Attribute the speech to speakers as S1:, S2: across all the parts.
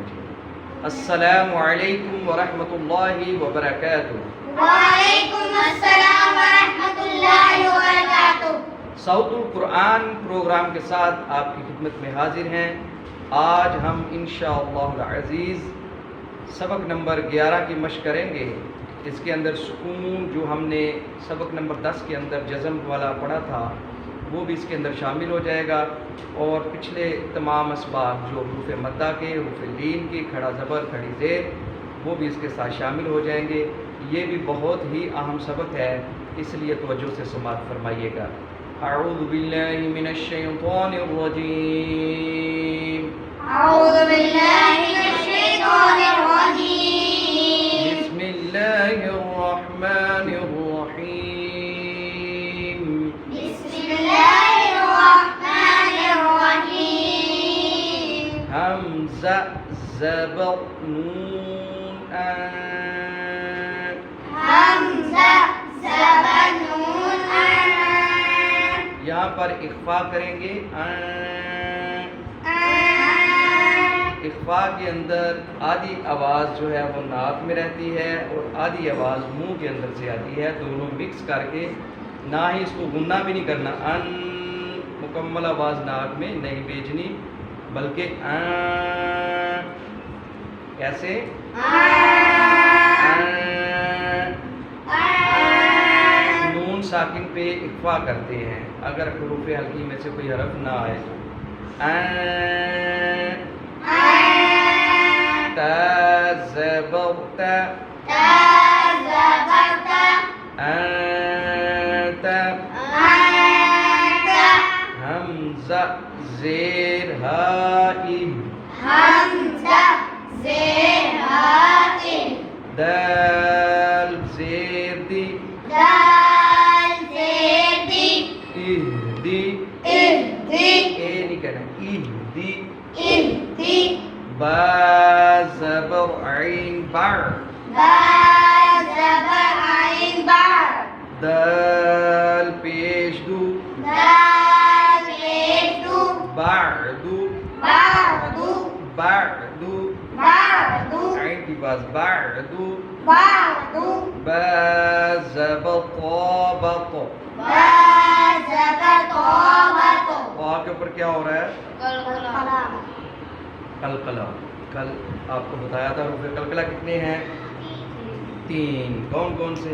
S1: کرنا چاہیے. السلام علیکم ورحمۃ اللہ وبرکاتہ.
S2: وعلیکم السلام ورحمۃ اللہ وبرکاتہ.
S1: صوت القرآن پروگرام کے ساتھ آپ کی خدمت میں حاضر ہیں. آج ہم انشاءاللہ العزیز سبق نمبر 11 کی مشق کریں گے. اس کے اندر سکون جو ہم نے سبق نمبر 10 کے اندر جزم والا پڑھا تھا وہ بھی اس کے اندر شامل ہو جائے گا، اور پچھلے تمام اسباب جو حروف مدہ کے، حروف لین کے، کھڑا زبر، کھڑی زیر، وہ بھی اس کے ساتھ شامل ہو جائیں گے. یہ بھی بہت ہی اہم سبق ہے، اس لیے توجہ سے سماعت فرمائیے گا. اعوذ باللہ من الشیطان الرجیم.
S2: اعوذ باللہ من الشیطان الرجیم.
S1: بسم اللہ الرحمن الرحیم.
S2: بسم اللہ الرحمن الرحیم.
S1: حمزہ زبر نون
S2: حمزہ زبر نون
S1: یہاں پر اخفا کریں گے. اخفا کے اندر آدھی آواز جو ہے وہ ناک میں رہتی ہے اور آدھی آواز منہ کے اندر سے آتی ہے. دونوں مکس کر کے، نہ ہی اس کو غنہ بھی نہیں کرنا، مکمل آواز ناک میں نہیں بھیجنی، بلکہ کیسے نون ساکن پہ اخفا کرتے ہیں. اگر حروف حلقی میں سے کوئی حرف نہ آئے تو تا زبر تا، انت، حمزہ زیر ہائی،
S2: حمزہ زیر ہائی،
S1: دال زیر دی،
S2: دال زیر دی،
S1: اہدی،
S2: اہدی،
S1: اے نہیں کہنا، اہدی.
S2: اہدی،
S1: با زبر عین بر،
S2: با زبر عین بر،
S1: دال پیش دو،
S2: دال پیش دو،
S1: بعدو،
S2: بعدو،
S1: بعدو،
S2: بعدو،
S1: عین کی باز بعدو.
S2: بعدو،
S1: با زبر طابط،
S2: با زبر طابط،
S1: طا کے اوپر کیا ہو رہا ہے؟
S2: قلقلہ،
S1: قلقلہ. کل آپ کو بتایا تھا حروف قلقلہ کتنے ہیں؟ 3. کون کون سے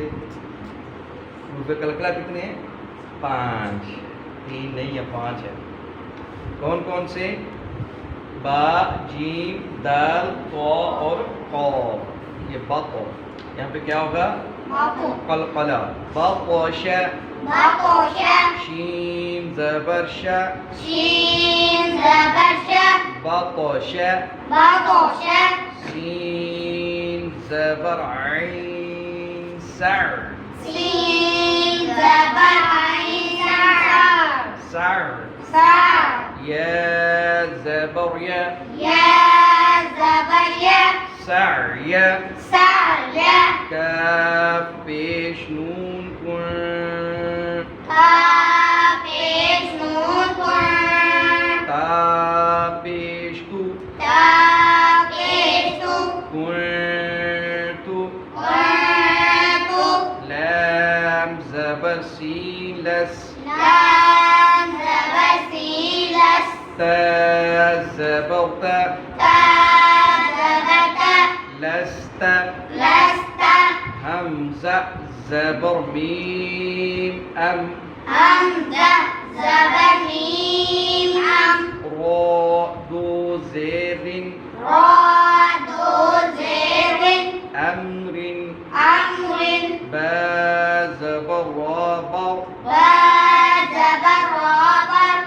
S1: حروف قلقلہ کتنے ہیں؟ 5. 3 نہیں ہے، 5 ہے. کون کون سے؟ با، جیم، دال، طا اور قاف. یہ بط. یہاں پہ کیا ہوگا؟
S2: باقو،
S1: قلقلہ. بطش،
S2: باقوش،
S1: شین زبر ش،
S2: شین زبر ش،
S1: بطش.
S2: باقوش،
S1: سین زبر عین سر،
S2: سین زبر عین سر،
S1: سر.
S2: سر،
S1: یا زبر یا،
S2: یا زبر یا،
S1: سر یا.
S2: سر یا،
S1: کاف پیش نون کن،
S2: کاف پیش نون کن،
S1: تا پیش تو،
S2: تا پیش تو،
S1: کن تو.
S2: کنتو،
S1: لام زبر سین لس،
S2: لام زبر سین لس،
S1: تا زبر تا،
S2: تا زبر تا،
S1: لست.
S2: لست،
S1: حمزہ زبر میم ام،
S2: حمزہ زبر میم ام،
S1: را دو زیر
S2: را دو زیر
S1: امر،
S2: امر،
S1: با زبر را بر،
S2: با زبر را بر،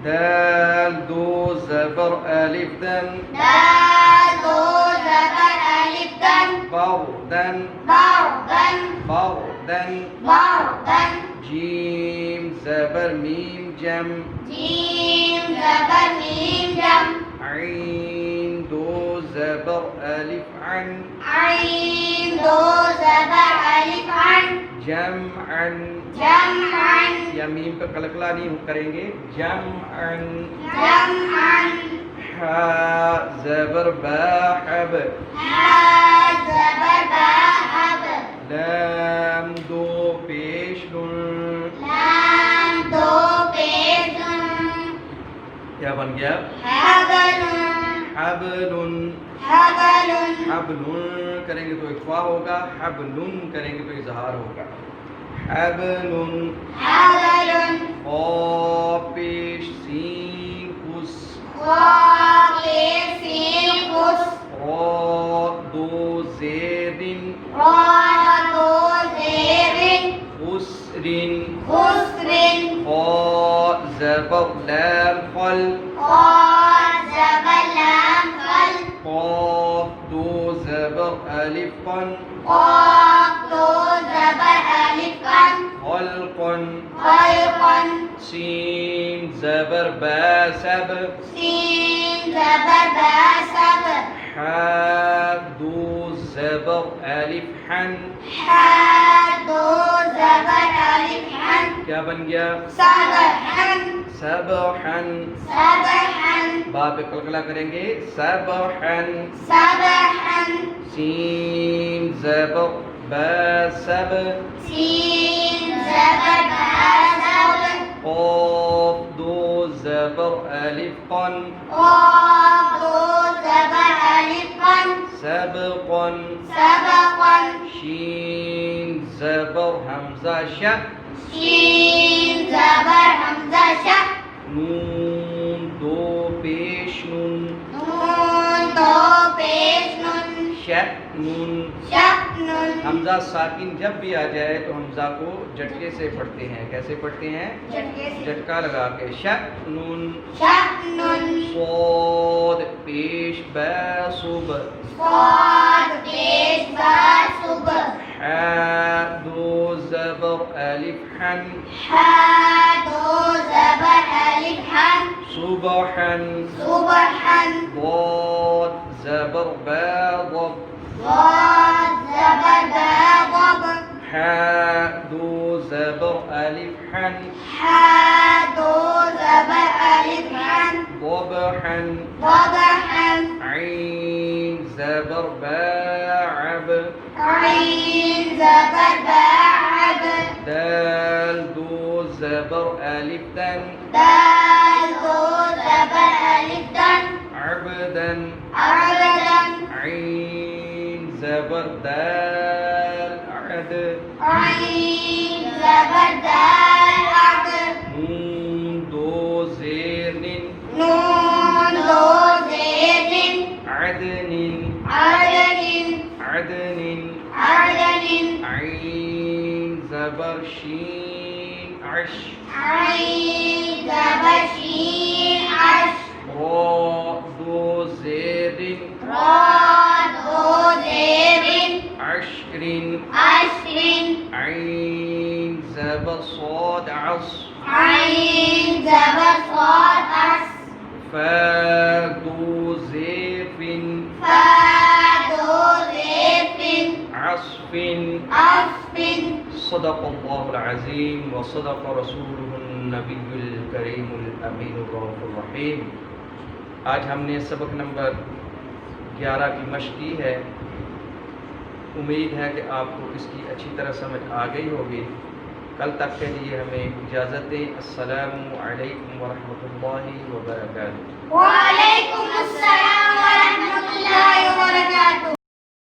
S1: دال دو زبر الف دن،
S2: دال دو زبر الف دن،
S1: بردن،
S2: بردن،
S1: بردن.
S2: بردن،
S1: جیم زبر میم جم،
S2: جیم زبر میم جم،
S1: عین دو زبر الف عن،
S2: عین دو زبر الف عن،
S1: جمعن.
S2: جمعن،
S1: یا میم پہ قلقلہ نہیں کریں گے، جمعن.
S2: جمعن،
S1: حا زبر با حب
S2: ها زبر با حب
S1: لام دو پیش نون
S2: لام دو پیش نون
S1: کیا بن گیا
S2: حبل
S1: حبل
S2: حبل
S1: حبل کریں گے تو اخفا ہوگا حبل کریں گے تو اظہار ہوگا حبل
S2: حبل
S1: قا پیش سین خس
S2: خا پیش سین خس
S1: را دو زیر
S2: را دو زیر
S1: خسر
S2: خسر
S1: خا زبر لام خل
S2: خا زبر لام خل
S1: قاف دو زبر الف قن
S2: قاف دو زبر الف قن
S1: خلق
S2: خلق
S1: سين زبر با سب
S2: سين زبر با سب
S1: حا دو زبر الف حن
S2: حا دو زبر الف حن
S1: کیا بن گیا
S2: سبحن
S1: سبحن
S2: سبحن
S1: با پہ قلقلہ کریں گے سبحن
S2: سبحن
S1: سین زبر با سب
S2: سين زبر با سب
S1: قاف دو زبر الف قن
S2: قاف دو زبر الف قن
S1: سبقا
S2: سبقا
S1: شين زبر همزة ش
S2: شين زبر حمزة ش
S1: نون دو پیش نون
S2: نون دو پیش نون
S1: شأن
S2: شأن
S1: حمزہ ساکن جب بھی آ جائے تو حمزہ کو جھٹکے سے پڑھتے ہیں. کیسے پڑھتے ہیں؟
S2: جھٹکے سے
S1: جھٹکا لگا کے. شأن
S2: شأن
S1: صاد پیش با صبح
S2: صاد پیش با صبح
S1: حا دو زبر الف حن
S2: حا دو زبر الف حن
S1: صبحا
S2: صبحا
S1: ضاد زبر با ضب
S2: ضاد زبر با ضب
S1: حا دو زبر الف حن
S2: حا دو زبر الف حن
S1: ضبحا
S2: ضبحا
S1: عين زبر با عب
S2: عين زبر با عب
S1: دال دو زبر الف دن
S2: دال دو زبر الف دن
S1: عبدا
S2: عبدا
S1: عين زبر دال عد
S2: عين زبر دال عد
S1: نون دو زير
S2: نون دو زير
S1: عدن
S2: عدن
S1: عدن
S2: عدن
S1: عين زبر شين عش
S2: عين زبر شين عش
S1: را دو زير
S2: را دو زير
S1: عشر
S2: عشر
S1: عين زبر صاد عص
S2: عين زبر صاد عص
S1: فا دو زيف
S2: فا دو زيف
S1: عصف
S2: عصف
S1: صدق الله العظيم وصدق رسوله النبي الكريم الأمين الرؤوف الرحيم. آج ہم نے سبق نمبر 11 کی مشق کی ہے. امید ہے کہ آپ کو اس کی اچھی طرح سمجھ آ گئی ہوگی. کل تک کے لیے ہمیں اجازت دیں. السلام علیکم ورحمۃ اللہ وبرکاتہ.
S2: وعلیکم السلام ورحمۃ